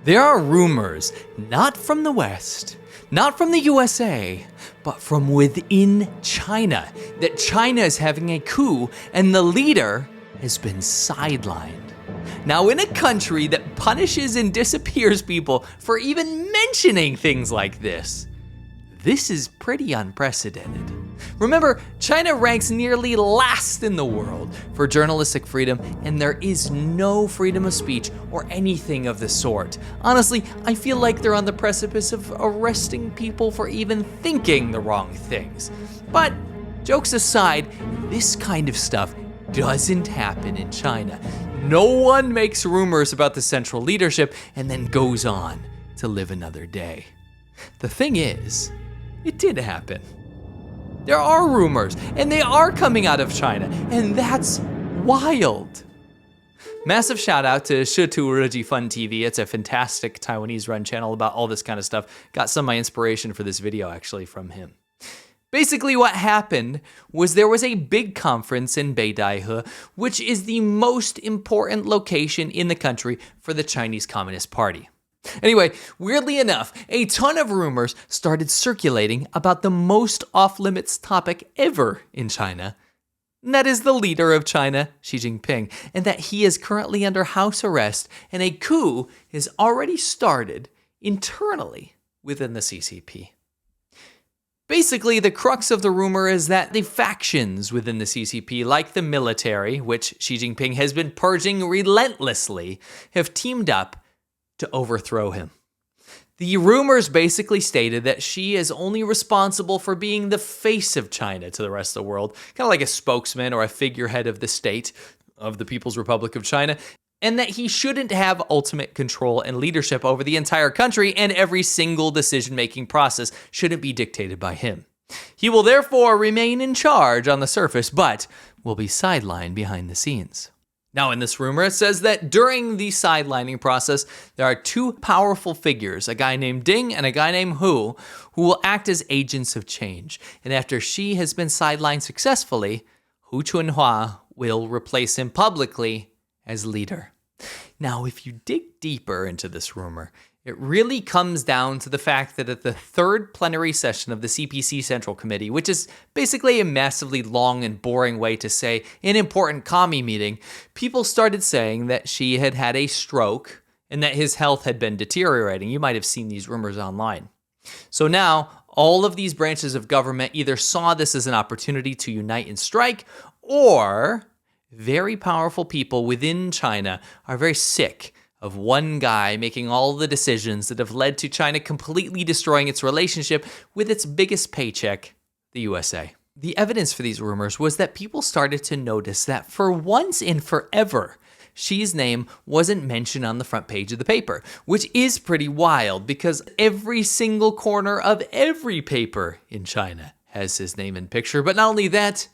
There are rumors, not from the West, not from the USA, but from within China, that China is having a coup and the leader has been sidelined. Now, in a country that punishes and disappears people for even mentioning things like this is pretty unprecedented. Remember, China ranks nearly last in the world for journalistic freedom, and there is no freedom of speech or anything of the sort. Honestly, I feel like they're on the precipice of arresting people for even thinking the wrong things. But jokes aside, this kind of stuff doesn't happen in China. No one makes rumors about the central leadership and then goes on to live another day. The thing is, it did happen. There are rumors, and they are coming out of China, and that's wild. Massive shout out to Shitu Reji Fun TV. It's a fantastic Taiwanese run channel about all this kind of stuff. Got some of my inspiration for this video actually from him. Basically what happened was there was a big conference in Beidaihe, which is the most important location in the country for the Chinese Communist Party. Anyway, weirdly enough, a ton of rumors started circulating about the most off-limits topic ever in China. And that is the leader of China, Xi Jinping, and that he is currently under house arrest and a coup has already started internally within the CCP. Basically, the crux of the rumor is that the factions within the CCP, like the military, which Xi Jinping has been purging relentlessly, have teamed up to overthrow him. The rumors basically stated that Xi is only responsible for being the face of China to the rest of the world, kind of like a spokesman or a figurehead of the state of the People's Republic of China, and that he shouldn't have ultimate control and leadership over the entire country, and every single decision-making process shouldn't be dictated by him. He will therefore remain in charge on the surface, but will be sidelined behind the scenes. Now, in this rumor, it says that during the sidelining process, there are two powerful figures, a guy named Ding and a guy named Hu, who will act as agents of change. And after Xi has been sidelined successfully, Hu Chunhua will replace him publicly as leader. Now, if you dig deeper into this rumor, it really comes down to the fact that at the third plenary session of the CPC Central Committee, which is basically a massively long and boring way to say an important commie meeting, people started saying that Xi had had a stroke and that his health had been deteriorating. You might have seen these rumors online. So now, all of these branches of government either saw this as an opportunity to unite and strike, or very powerful people within China are very sick of one guy making all the decisions that have led to China completely destroying its relationship with its biggest paycheck, the USA. The evidence for these rumors was that people started to notice that for once and forever, Xi's name wasn't mentioned on the front page of the paper, which is pretty wild because every single corner of every paper in China has his name and picture. But not only that,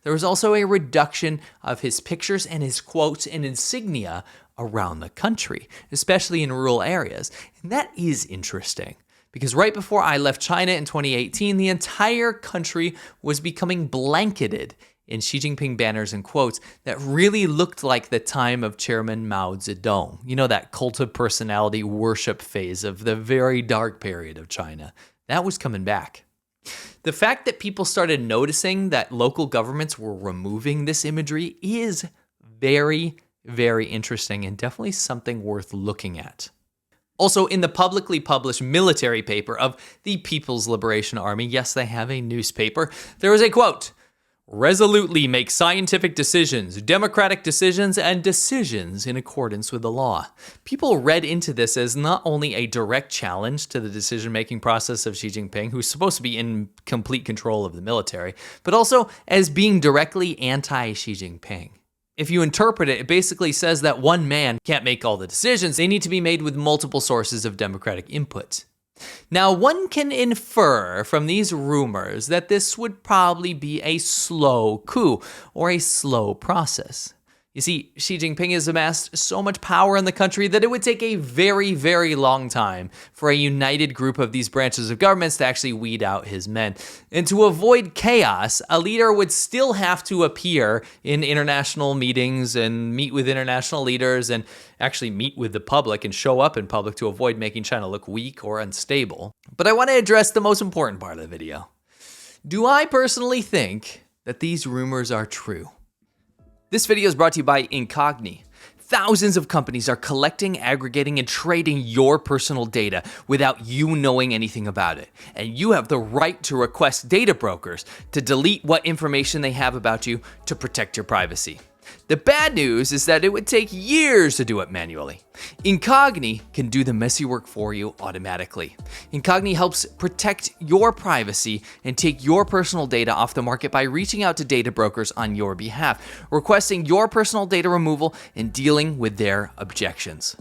there was also a reduction of his pictures and his quotes and insignia around the country, especially in rural areas. And that is interesting because right before I left China in 2018, the entire country was becoming blanketed in Xi Jinping banners and quotes that really looked like the time of Chairman Mao Zedong. You know, that cult of personality worship phase of the very dark period of China. That was coming back. The fact that people started noticing that local governments were removing this imagery is very interesting and definitely something worth looking at. Also, in the publicly published military paper of the People's Liberation Army, yes, they have a newspaper, there is a quote, "Resolutely make scientific decisions, democratic decisions, and decisions in accordance with the law." People read into this as not only a direct challenge to the decision-making process of Xi Jinping, who's supposed to be in complete control of the military, but also as being directly anti-Xi Jinping. If you interpret it, it basically says that one man can't make all the decisions. They need to be made with multiple sources of democratic input. Now, one can infer from these rumors that this would probably be a slow coup or a slow process. You see, Xi Jinping has amassed so much power in the country that it would take a very, very long time for a united group of these branches of governments to actually weed out his men. And to avoid chaos, a leader would still have to appear in international meetings and meet with international leaders and actually meet with the public and show up in public to avoid making China look weak or unstable. But I want to address the most important part of the video. Do I personally think that these rumors are true? This video is brought to you by Incog. Thousands of companies are collecting, aggregating, and trading your personal data without you knowing anything about it. And you have the right to request data brokers to delete what information they have about you to protect your privacy. The bad news is that it would take years to do it manually. Incog can do the messy work for you automatically. Incog helps protect your privacy and take your personal data off the market by reaching out to data brokers on your behalf, requesting your personal data removal, and dealing with their objections.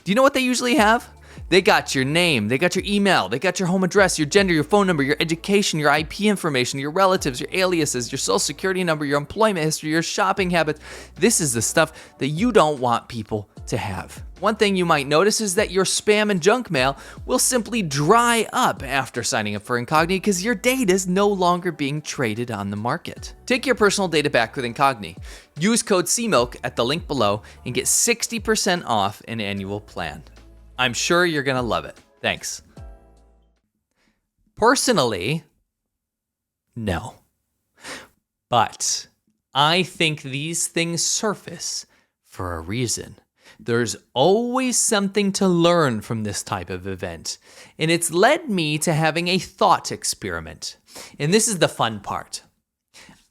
Do you know what they usually have? They got your name, they got your email, they got your home address, your gender, your phone number, your education, your IP information, your relatives, your aliases, your social security number, your employment history, your shopping habits. This is the stuff that you don't want people to have. One thing you might notice is that your spam and junk mail will simply dry up after signing up for Incog because your data is no longer being traded on the market. Take your personal data back with Incog. Use code CMILK at the link below and get 60% off an annual plan. I'm sure you're gonna love it. Thanks. Personally, no. But I think these things surface for a reason. There's always something to learn from this type of event, and it's led me to having a thought experiment. And this is the fun part.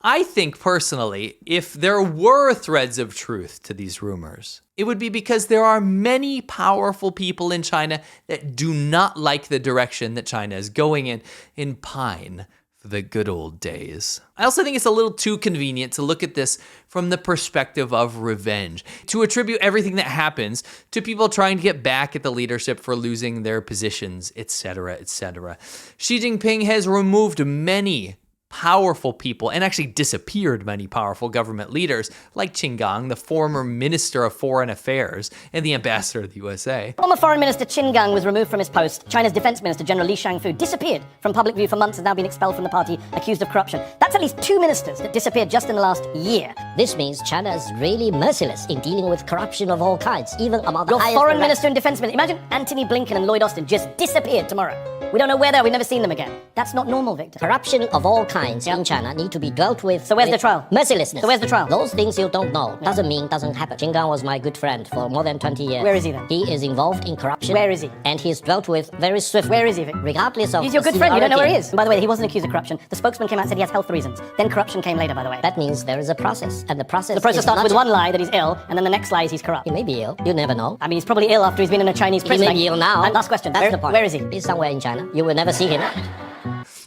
I think personally, if there were threads of truth to these rumors, it would be because there are many powerful people in China that do not like the direction that China is going in and pine for the good old days. I also think it's a little too convenient to look at this from the perspective of revenge, to attribute everything that happens to people trying to get back at the leadership for losing their positions, etc., etc. Xi Jinping has removed many powerful people and actually disappeared many powerful government leaders like Qin Gang, the former Minister of Foreign Affairs and the ambassador to the USA. Former Foreign Minister Qin Gang was removed from his post. China's Defense Minister General Li Shangfu disappeared from public view for months and has now been expelled from the party, accused of corruption. That's at least 2 ministers that disappeared just in the last year. This means China is really merciless in dealing with corruption of all kinds, even among the Your highest Foreign rank. Minister and Defense Minister. Imagine Antony Blinken and Lloyd Austin just disappeared tomorrow. We don't know where they are. We've never seen them again. That's not normal, Victor. Corruption of all kinds in China need to be dealt with. So where's the trial? Mercilessness. So where's the trial? Those things you don't know doesn't mean doesn't happen. Qin Gang was my good friend for more than 20 years. Where is he then? He is involved in corruption. Where is he? And he's dealt with very swiftly. Where is he, Vic? Regardless of He's your good friend. You don't know where he seniority. is. And by the way, he wasn't accused of corruption. The spokesman came out and said he has health reasons. Then corruption came later, by the way. That means there is a process, and the process The process is starts not with one lie that he's ill, and then the next lie is he's corrupt. He may be ill. You never know. I mean, he's probably ill after he's been in a Chinese He prison. may be ill now. And last question. That's the point. Where is he? He's somewhere in China. You will never see him.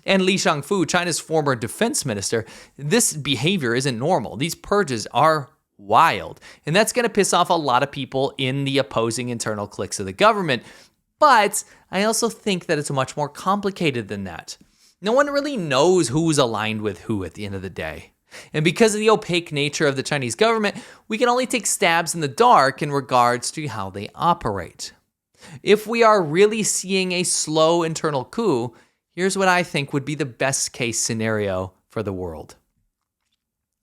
And Li Shangfu, China's former defense minister, this behavior isn't normal. These purges are wild. And that's going to piss off a lot of people in the opposing internal cliques of the government. But I also think that it's much more complicated than that. No one really knows who's aligned with who at the end of the day. And because of the opaque nature of the Chinese government, we can only take stabs in the dark in regards to how they operate. If we are really seeing a slow internal coup, here's what I think would be the best case scenario for the world.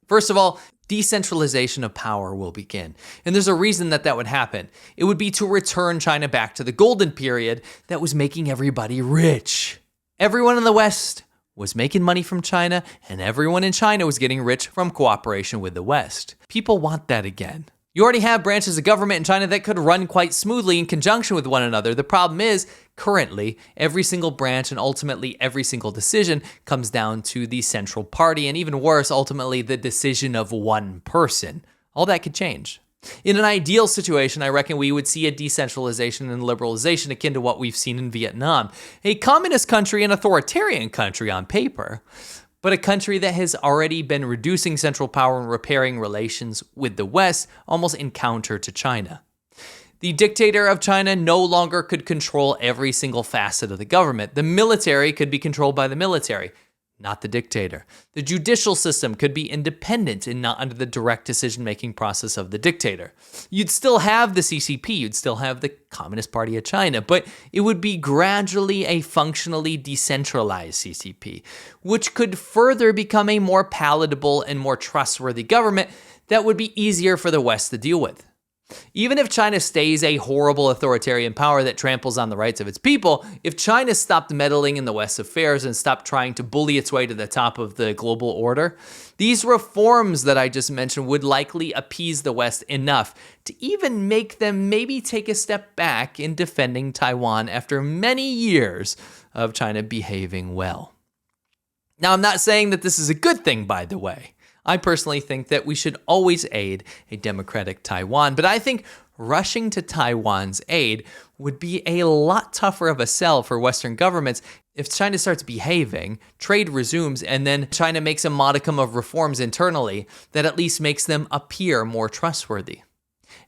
First of all, decentralization of power will begin. And there's a reason that that would happen. It would be to return China back to the golden period that was making everybody rich. Everyone in the West was making money from China, and everyone in China was getting rich from cooperation with the West. People want that again. You already have branches of government in China that could run quite smoothly in conjunction with one another. The problem is, currently, every single branch and ultimately every single decision comes down to the central party, and even worse, ultimately the decision of one person. All that could change. In an ideal situation, I reckon we would see a decentralization and liberalization akin to what we've seen in Vietnam, a communist country and authoritarian country on paper, but a country that has already been reducing central power and repairing relations with the West, almost in counter to China. The dictator of China no longer could control every single facet of the government. The military could be controlled by the military. not the dictator. The judicial system could be independent and not under the direct decision-making process of the dictator. You'd still have the CCP, you'd still have the Communist Party of China, but it would be gradually a functionally decentralized CCP, which could further become a more palatable and more trustworthy government that would be easier for the West to deal with. Even if China stays a horrible authoritarian power that tramples on the rights of its people, if China stopped meddling in the West's affairs and stopped trying to bully its way to the top of the global order, these reforms that I just mentioned would likely appease the West enough to even make them maybe take a step back in defending Taiwan after many years of China behaving well. Now, I'm not saying that this is a good thing, by the way. I personally think that we should always aid a democratic Taiwan, but I think rushing to Taiwan's aid would be a lot tougher of a sell for Western governments if China starts behaving, trade resumes, and then China makes a modicum of reforms internally that at least makes them appear more trustworthy.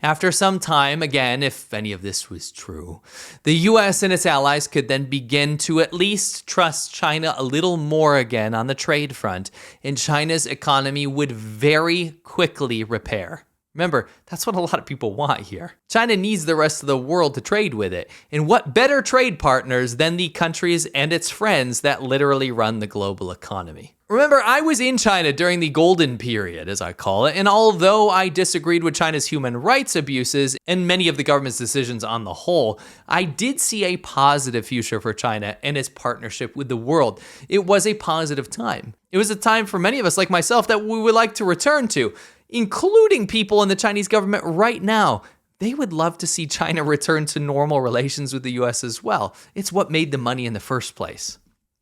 After some time, again, if any of this was true, the US and its allies could then begin to at least trust China a little more again on the trade front, and China's economy would very quickly repair. Remember, that's what a lot of people want here. China needs the rest of the world to trade with it, and what better trade partners than the countries and its friends that literally run the global economy? Remember, I was in China during the golden period, as I call it, and although I disagreed with China's human rights abuses and many of the government's decisions on the whole, I did see a positive future for China and its partnership with the world. It was a positive time. It was a time for many of us, like myself, that we would like to return to, including people in the Chinese government right now. They would love to see China return to normal relations with the US as well. It's what made the money in the first place.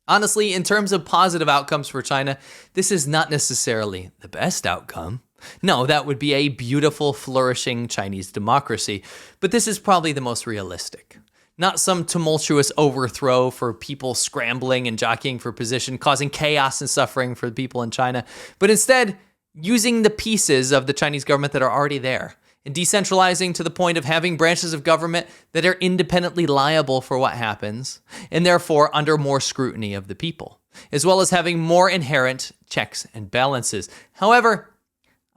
Honestly, in terms of positive outcomes for China, this is not necessarily the best outcome. No, that would be a beautiful, flourishing Chinese democracy, but this is probably the most realistic. Not some tumultuous overthrow for people scrambling and jockeying for position, causing chaos and suffering for the people in China, but instead using the pieces of the Chinese government that are already there, and decentralizing to the point of having branches of government that are independently liable for what happens, and therefore under more scrutiny of the people, as well as having more inherent checks and balances. However,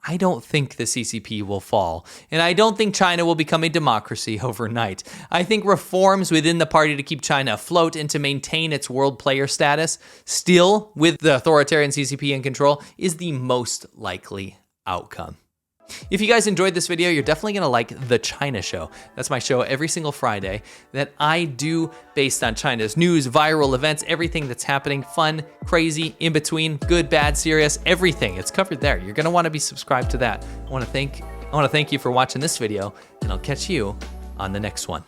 I don't think the CCP will fall, and I don't think China will become a democracy overnight. I think reforms within the party to keep China afloat and to maintain its world player status, still with the authoritarian CCP in control, is the most likely outcome. If you guys enjoyed this video, you're definitely gonna like The China Show. That's my show every single Friday that I do based on China's news, viral events, everything that's happening, fun, crazy, in between, good, bad, serious, everything. It's covered there. You're gonna wanna be subscribed to that. I wanna thank you for watching this video, and I'll catch you on the next one.